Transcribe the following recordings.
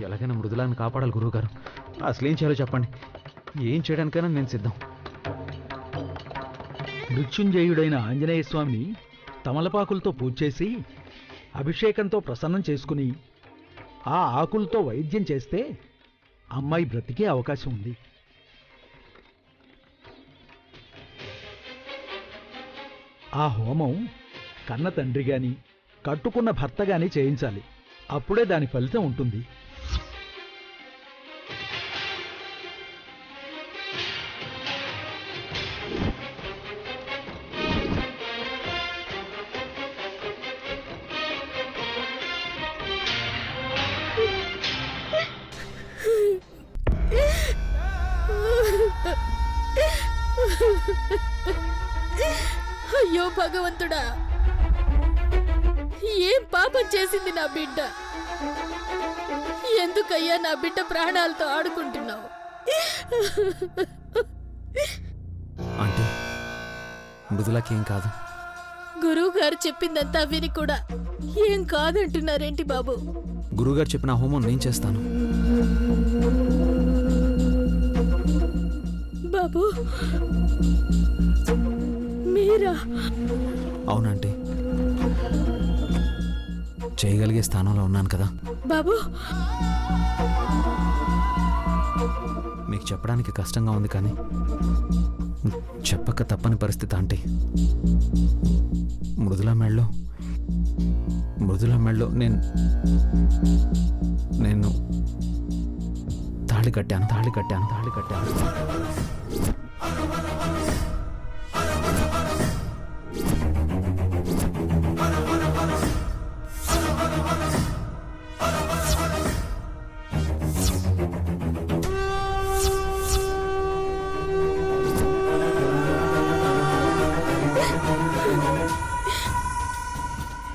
ఎలాగైనా మృదులాన్ని కాపాడాలి గురువుగారు. అసలు ఏం చేయాలో చెప్పండి. ఏం చేయడానికైనా నేను సిద్ధం. మృత్యుంజయుడైన ఆంజనేయ స్వామిని తమలపాకులతో పూజ చేసి అభిషేకంతో ప్రసన్నం చేసుకుని ఆ ఆకులతో వైద్యం చేస్తే అమ్మాయి బ్రతికే అవకాశం ఉంది. ఆ హోమం కన్న తండ్రి గాని కట్టుకున్న భర్త గాని చేయించాలి. అప్పుడే దాని ఫలితం ఉంటుంది. అయ్యో భగవంతుడా, ఏం పాపం చేసింది నా బిడ్డ? ఎందుకయ్యా నా బిడ్డ ప్రాణాలతో ఆడుకుంటున్నావు? అంటే మృదులకేం కాదు? గురువు గారు చెప్పిందంతా విని కూడా ఏం కాదంటున్నారేంటి బాబు? గురువుగారు చెప్పిన హోమం నేను చేస్తాను. బాబు మీరా? అవునంటే చేయగలిగే స్థానంలో ఉన్నాను కదా. బాబు మీకు చెప్పడానికి కష్టంగా ఉంది, కానీ చెప్పక తప్పని పరిస్థితి. అంటే మృదుల మెళ్ళలో నేను తాళి కట్టాను.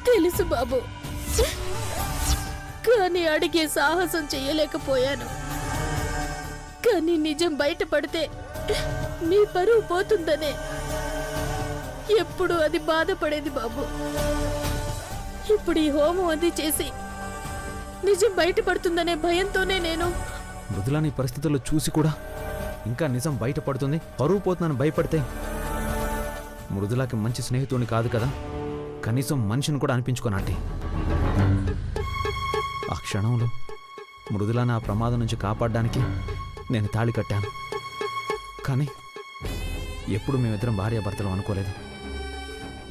తెలుసు బాబు, కానీ అడిగే సాహసం చెయ్యలేకపోయాను. కానీ నిజం బయటపడితే మీ పరువు పోతుందనే ఎప్పుడు అది బాధపడేది బాబు. ఇప్పుడు ఈ హోమం అది చేసి నిజం బయటపడుతుందనే భయంతోనే నేను. మృదులని పరిస్థితుల్లో చూసి కూడా ఇంకా నిజం బయటపడుతుంది, పరువు పోతుందని భయపడితే మృదులాకి మంచి స్నేహితుడిని కాదు కదా, కనీసం మనిషిని కూడా అనిపించుకోనంటే. ఆ క్షణంలో మృదులాని ఆ ప్రమాదం నుంచి కాపాడడానికి నేను తాళి కట్టాను. కానీ ఎప్పుడు మేమిద్దరం భార్యాభర్తలు అనుకోలేదు.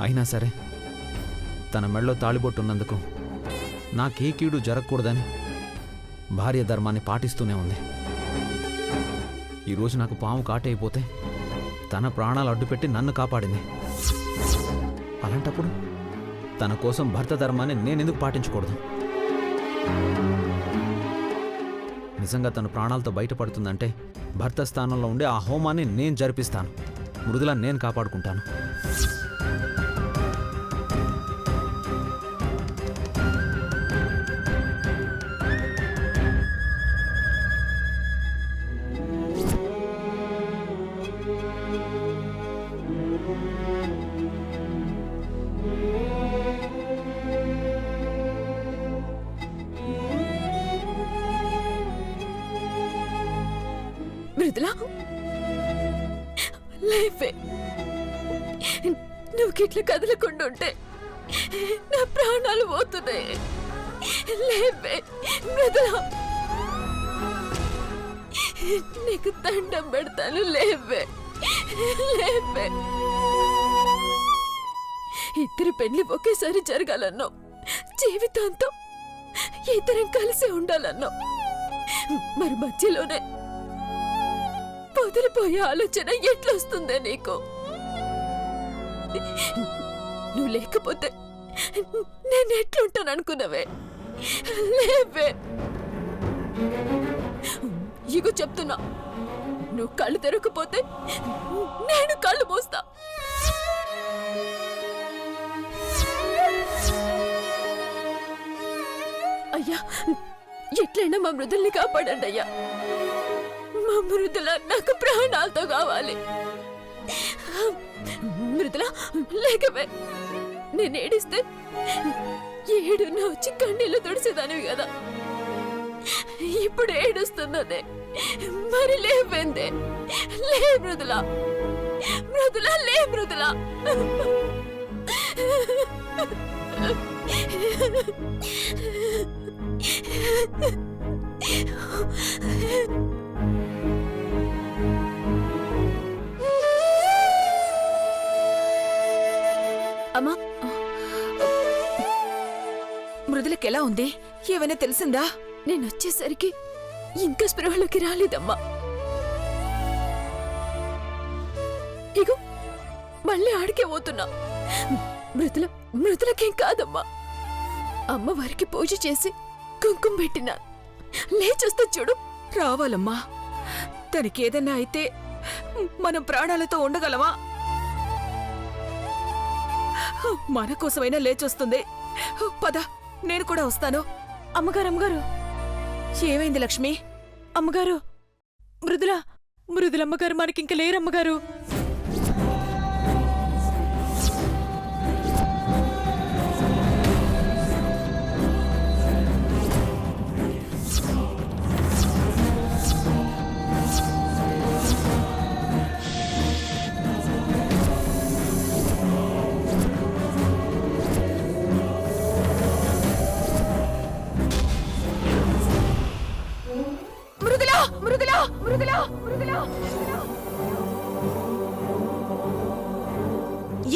అయినా సరే తన మెడలో తాళిబొట్టు ఉన్నందుకు నాకే కీడు జరగకూడదని భార్య ధర్మాన్ని పాటిస్తూనే ఉంది. ఈరోజు నాకు పాము కాటైపోతే తన ప్రాణాలు అడ్డుపెట్టి నన్ను కాపాడింది. అలాంటప్పుడు తన కోసం భర్త ధర్మాన్ని నేనెందుకు పాటించకూడదు? నిజంగా తను ప్రాణాలతో బయటపడుతుందంటే భర్త స్థానంలో ఉండే ఆ హోమాన్ని నేను జరిపిస్తాను. మృదుల నేను కాపాడుకుంటాను. మృదులా, లేవే. నువ్వు గిట్ల కదలకుండా ఉంటే నా ప్రాణాలు పోతున్నాయి. లేవే మృదులా, నీకు దండం పెడతాను. లేవే. ఇద్దరు పెళ్లి ఒకేసారి జరగాలన్నావు. జీవితాంతం ఇద్దరం కలిసి ఉండాలన్నావు. మరి మధ్యలోనే వదిలిపోయే ఆలోచన ఎట్లొస్తుందే నీకు? నువ్వు లేకపోతే నేను ఎట్లుంటాను అనుకున్నావే? లేవే. ఇగో చెప్తున్నా, నువ్వు కళ్ళు తెరకపోతే నేను కళ్ళు మూస్తా. అయ్యా, ఎట్లయినా మా మృదుల్ని కాపాడండి అయ్యా. మా మృదుల నాకు ప్రాణాలతో కావాలి. మృదుల లేకవే. నేను ఏడిస్తే ఏడున్న వచ్చి కన్నీళ్ళు తుడిసేదానివి కదా. ఇప్పుడు ఏడుస్తున్నదే. మరి లేవెందే? లే మృదులా, మృదులా, లే మృదులా. అమ్మా, మృదులకెలా ఉంది? ఏమైనా తెలిసిందా? నేనొచ్చేసరికి ఇంకా స్పృహలోకి రాలేదమ్మా. ఇగో మళ్ళీ ఆడికే పోతున్నా. మృదులకేం కాదమ్మా. అమ్మవారికి పూజ చేసి కుంకుమ పెట్టినా. లేచొస్తా చూడు. రావాలమ్మా. తనకేదన్నా అయితే మనం ప్రాణాలతో ఉండగలమా? మన కోసమైనా లేచొస్తుంది. పద, నేను కూడా వస్తాను. అమ్మగారు, అమ్మగారు, ఏమైంది లక్ష్మి? అమ్మగారు, మృదులమ్మగారు మనకింక లేరమ్మగారు.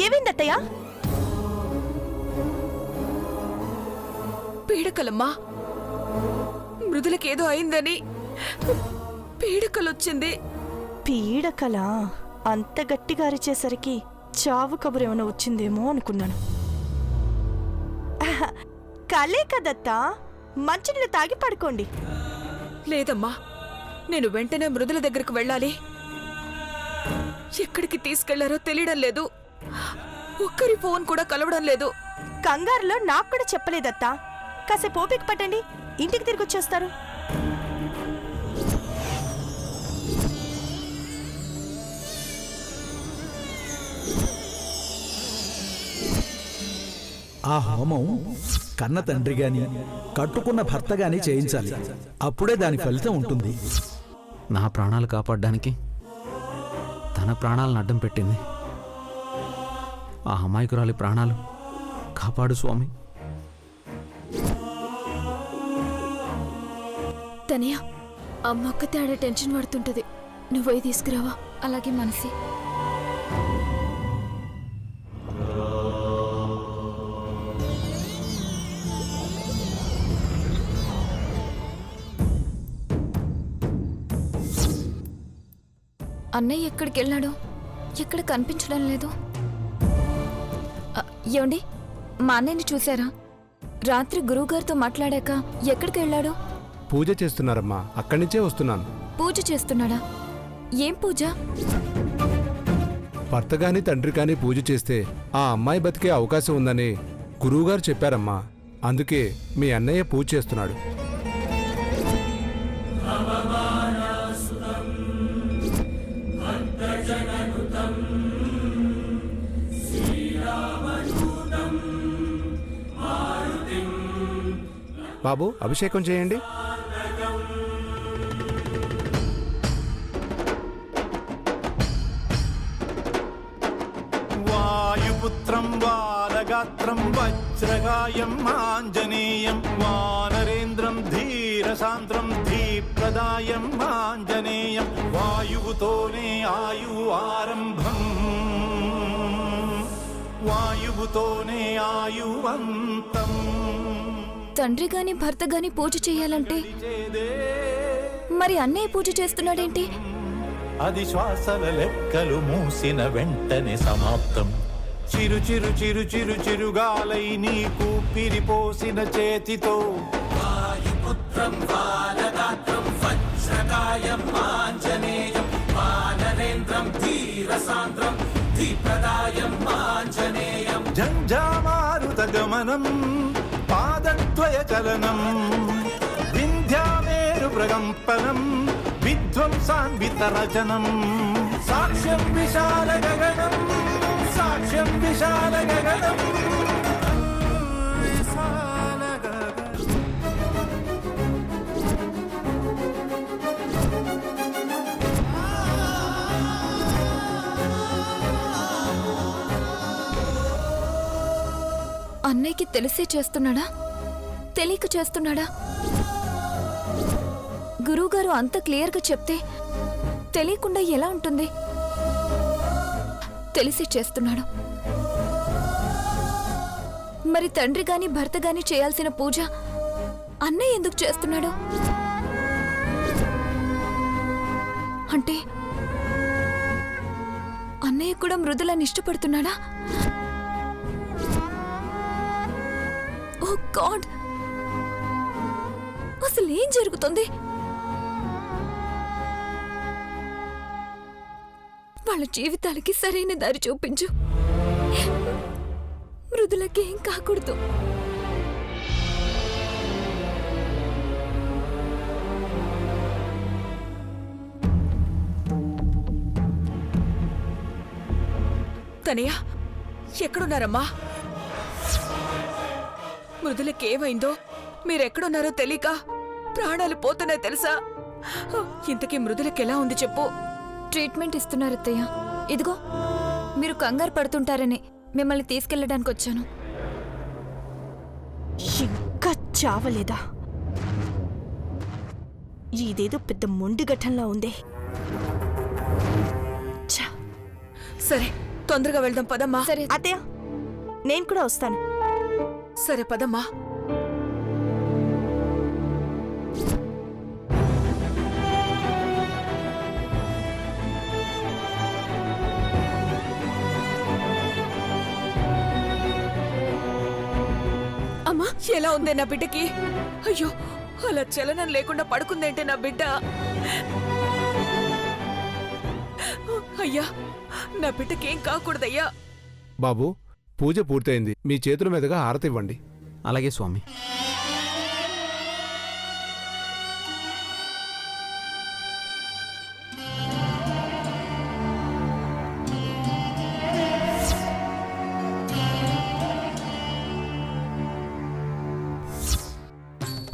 ఏమైందత్తయ్యా? పీడకలమ్మా. మృదులకేదో అయిందని పీడకలొచ్చింది. పీడకలా? అంత గట్టిగా అరిచేసరికి చావు కబురు ఏమైనా వచ్చిందేమో అనుకున్నాను. కలే కదత్తా, మంచినీళ్ళు తాగి పడుకోండి. లేదమ్మా, నేను వెంటనే మృదుల దగ్గరకు వెళ్ళాలి. ఎక్కడికి తీసుకెళ్లారో తెలియడం లేదు. ఒక్కరి ఫోన్ కూడా కలవడం లేదు. కంగారులో నాకు కూడా చెప్పలేదత్తా. కాసేపు ఓపిక పట్టండి, ఇంటికి తిరిగి వచ్చేస్తారు. ఆ హోమం కన్న తండ్రి గాని కట్టుకున్న భర్త గాని చేయించాలి. అప్పుడే దాని ఫలితం ఉంటుంది. నా ప్రాణాలు కాపాడడానికి తన ప్రాణాలను అడ్డం పెట్టింది. ఆ అమాయకురాలి ప్రాణాలు కాపాడు స్వామి. తనయ్య, అమ్మ ఒక్కతే ఆడ టెన్షన్ పడుతుంటది. నువ్వై తీసుకురావా? అలాగే మనసి. అన్నయ్య ఎక్కడికి వెళ్ళాడు? ఎక్కడ కనిపించడం లేదు. ఏమండి, మా అన్నయ్యని చూసారా? రాత్రి గురువుగారితో మాట్లాడాక ఎక్కడికి వెళ్ళాడు? పూజ చేస్తున్నారమ్మా, అక్కడి నుంచే వస్తున్నాను. పూజ చేస్తున్నాడా? ఏం పూజ? భర్త గాని తండ్రి కాని పూజ చేస్తే ఆ అమ్మాయి బతికే అవకాశం ఉందని గురువుగారు చెప్పారమ్మా. అందుకే మీ అన్నయ్య పూజ చేస్తున్నాడు. బాబు, అభిషేకం చేయండి. వాయుపుత్రం బాలగాత్రం వజ్రగాయం ఆంజనేయం వానరేంద్రం ధీరసాంద్రం ధీప్రదాయం ఆంజనేయం వాయువుతోనే ఆయు ఆరంభం వాయువుతోనే ఆయువంతం. తండ్రి గాని భర్త గాని పూజ చేయాలంటే మరి అన్నయ్య పూజ చేస్తున్నాడేంటి? అది శ్వాసల లెక్కలు మూసిన వెంటనే సమాప్తం. చిరు చిరు చిరు చిరు చిరుగాలై నీకు పిరిపోసిన చేతితో వాయుపుత్రం బాలగాత్రం వజ్రకాయం ఆంజనేయం వానరేంద్రం ధీరసాంద్రం ధీప్రదాయం ఆంజనేయం జంఝామారుత గమనం పాదద్వయ చలనం వింధ్యామేరు ప్రకంపనం విధ్వంసాన్వితరచనం సాక్ష్యం విశాల గగనం సాక్ష్యం విశాల గగనం విశాల గగనం. అన్నయ్యకి తెలిసే చేస్తున్నాడా, తెలియక చేస్తున్నాడా? గురువుగారు అంత క్లియర్గా చెప్తే తెలియకుండా ఎలా ఉంటుంది? తెలిసే చేస్తున్నాడు. మరి తండ్రి గాని భర్త గాని చేయాల్సిన పూజ అన్నయ్య ఎందుకు చేస్తున్నాడు? అంటే అన్నయ్య కూడా మృదులని ఇష్టపడుతున్నాడా? ఓ గాడ్, అసలు ఏం జరుగుతుంది? వాళ్ళ జీవితాలకి సరైన దారి చూపించు. మృదులకి ఏం కాకూడదు. తనయ్య, ఎక్కడున్నారమ్మా? మృదులకేమైందో, మీరెక్కడున్నారో తెలియక ప్రాణాలు పోతున్నాయి తెలుసా? ఇంతకీ మృదులకెలా ఉంది చెప్పు. ట్రీట్మెంట్ ఇస్తున్నారు అత్తయ్య. ఇదిగో, మీరు కంగారు పడుతుంటారని మిమ్మల్ని తీసుకెళ్ళడానికి వచ్చాను. ఇంకా చావలేదా? ఇదేదో పెద్ద మొండి ఘటనలా ఉందే. ఛ! సరే, తొందరగా వెళ్దాం పదమ్మా. సరే అత్తయ్య, నేను కూడా వస్తాను. సరే పదమ్మా. అమ్మా, ఎలా ఉందే నా బిడ్డకి? అయ్యో, అలా చలనం లేకుండా పడుకుందేంటే నా బిడ్డ? అయ్యా, నా బిడ్డకేం కాకూడదయ్యా. బాబు, పూజ పూర్తయింది. మీ చేతుల మీదుగా హారతి ఇవ్వండి. అలాగే స్వామి.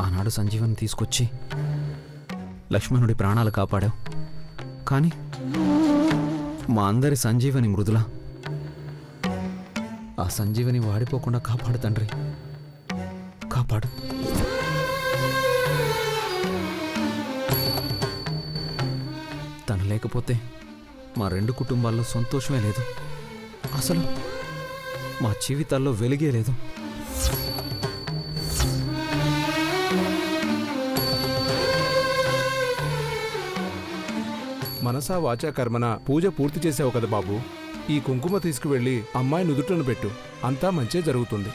ఆనాడు సంజీవని తీసుకొచ్చి లక్ష్మణుడి ప్రాణాలు కాపాడావు. కానీ మా అందరి సంజీవని మృదుల. ఆ సంజీవని వాడిపోకుండా కాపాడు తండ్రి, కాపాడు. తను లేకపోతే మా రెండు కుటుంబాల్లో సంతోషమే లేదు. అసలు మా జీవితాల్లో వెలిగే లేదు. మనసా వాచా కర్మన పూజ పూర్తి చేసావు కదా బాబు. ఈ కుంకుమ తీసుకువెళ్ళి అమ్మాయి నుదుటను పెట్టు. అంతా మంచే జరుగుతుంది.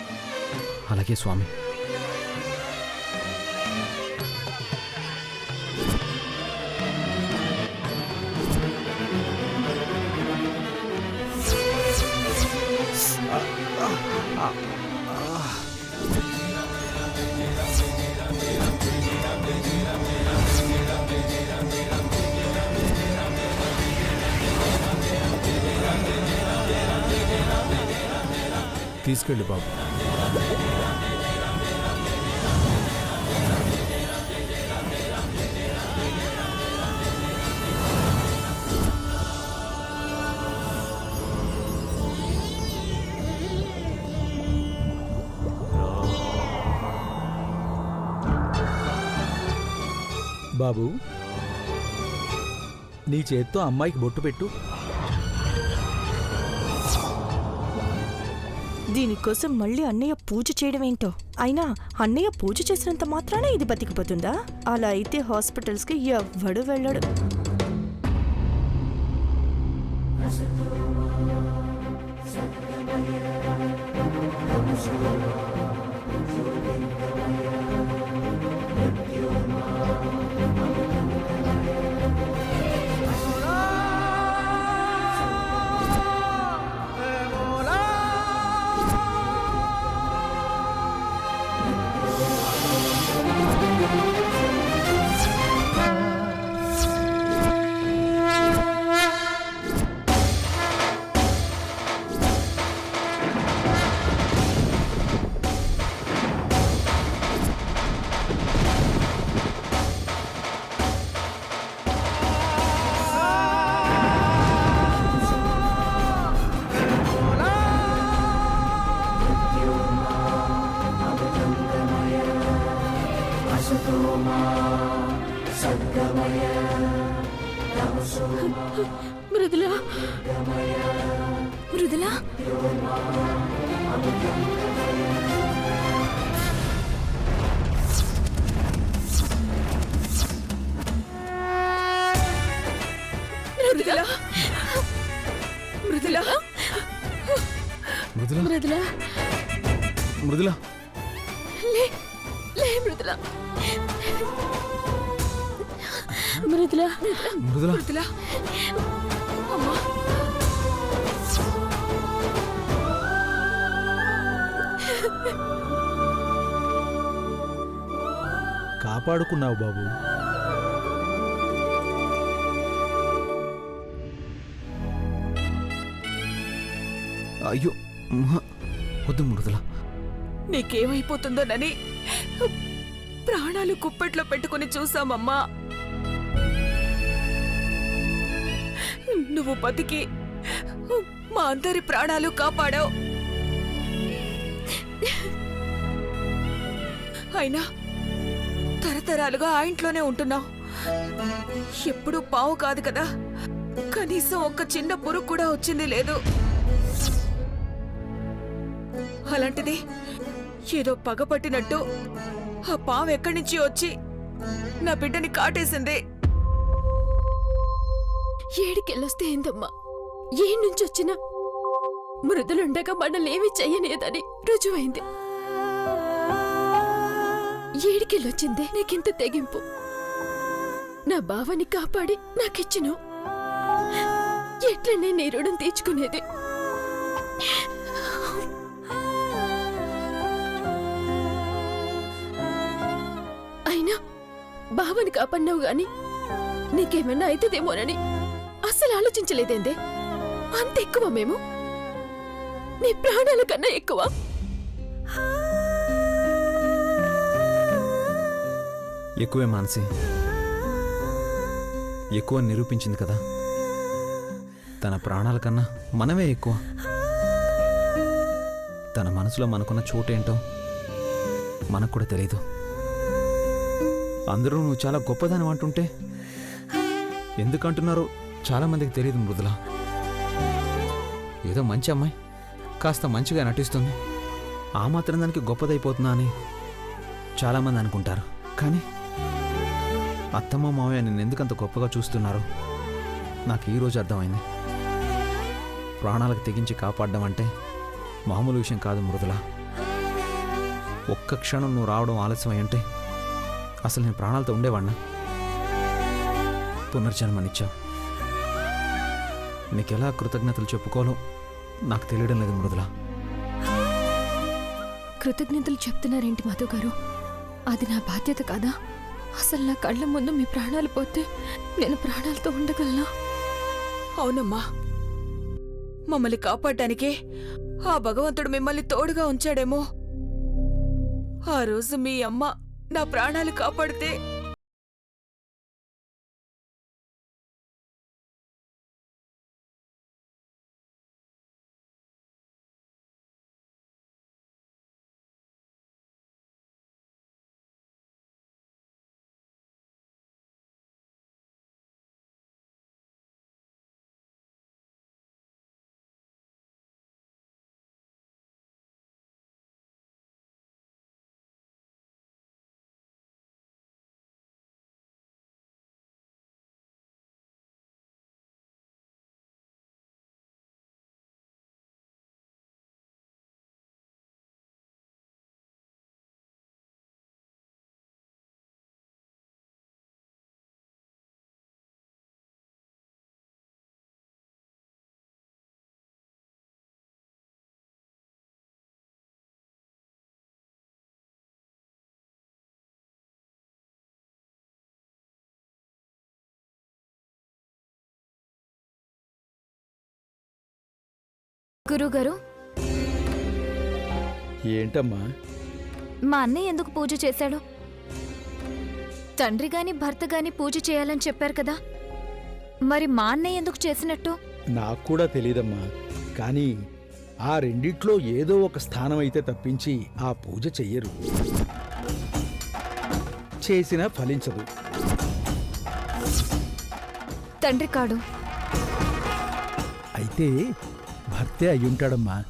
అలాగే స్వామి. తీసుకెళ్ళి బాబు. బాబు, నీ చేత్తో అమ్మాయికి బొట్టు పెట్టు. దీనికోసం మళ్ళీ అన్నయ్య పూజ చేయడం ఏంటో. అయినా అన్నయ్య పూజ చేసినంత మాత్రాన ఇది బతికిపోతుందా? అలా అయితే హాస్పిటల్స్కి ఎవ్వడు వెళ్ళడు. మృదుల మృదులా మృదుల మృదుల మృదుల మృదుల మృదుల లే లే మృదుల మృదుల మృదుల మృదుల అమ్మా కాపాడుకున్నావు బాబు. అయ్యో వద్దు మృదుల. నీకేమైపోతుందోనని ప్రాణాలు కుప్పట్లో పెట్టుకుని చూసామమ్మా. నువ్వు బతికి మా అందరి ప్రాణాలు కాపాడావు. అయినా తరతరాలుగా ఆ ఇంట్లోనే ఉంటున్నావు. ఎప్పుడూ పావు కాదు కదా, కనీసం ఒక్క చిన్న పురుగు కూడా వచ్చింది లేదు. అలాంటిది ఏదో పగపట్టినట్టు ఆ పావు ఎక్కడి నుంచి వచ్చి నా బిడ్డని కాటేసింది. ఏడికెళ్ళొస్తే ఏందమ్మా, ఏ నుంచి వచ్చినా మృదులుండగా మనల్నేమీ చెయ్యనేదని రుజువైంది. ఏడికెళ్ళొచ్చిందే నీకింత తెగింపు. నా బావని కాపాడి నాకిచ్చిను. ఎట్లనే నీ రుణం తీర్చుకునేది? అయినా బావని కాపాడినావు గాని నీకేమన్నా అవుతుందేమోనని అస్సలు ఆలోచించలేదేందే? అంత ఎక్కువ మేము? నీ ప్రాణాల కన్నా ఎక్కువ? ఎక్కువే మానసి, ఎక్కువ నిరూపించింది కదా. తన ప్రాణాల కన్నా మనమే ఎక్కువ. తన మనసులో మనకున్న చోటేంటో మనకు కూడా తెలీదు. అందరూ నువ్వు చాలా గొప్పదాని అంటుంటే ఎందుకంటున్నారో చాలామందికి తెలియదు మృదుల. ఏదో మంచి అమ్మాయి కాస్త మంచిగా నటిస్తుంది, ఆ మాత్రం దానికి గొప్పదైపోతున్నా అని చాలామంది అనుకుంటారు. కానీ అత్తమ్మ మావయ్య నేను ఎందుకంత గొప్పగా చూస్తున్నారో నాకు ఈరోజు అర్థమైంది. ప్రాణాలకు తెగించి కాపాడడం అంటే మామూలు విషయం కాదు మృదుల. ఒక్క క్షణం నువ్వు రావడం ఆలస్యం అంటే అసలు నేను ప్రాణాలతో ఉండేవాడినా? పునర్జన్మనిచ్చావు. నీకెలా కృతజ్ఞతలు చెప్పుకోవాలో నాకు తెలియడం లేదు మృదుల. కృతజ్ఞతలు చెప్తున్నారేంటి మధు గారు? అది నా బాధ్యత కాదా? అసలు నా కళ్ళ ముందు మీ ప్రాణాలు పోతే నేను ప్రాణాలతో ఉండగలనా? అవునమ్మా, మమ్మల్ని కాపాడటానికే ఆ భగవంతుడు మిమ్మల్ని తోడుగా ఉంచాడేమో. ఆ రోజు మీ అమ్మ నా ప్రాణాలు కాపాడితే గురుగారు, ఏంటమ్మా? మా అన్నయ్య ఎందుకు పూజ చేశాడు? తండ్రి గాని భర్త గాని పూజ చేయాలని చెప్పారు కదా, మరి మా అన్నయ్య ఎందుకు చేసినట్టు? నాకు కూడా తెలీదమ్మా. కానీ ఆ రెండిట్లో ఏదో ఒక స్థానం అయితే తప్పించి ఆ పూజ చెయ్యరు. చేసినా ఫలించదు. తండ్రి కాడు. అయితే భర్తే అయ్యుంటాడమ్మా.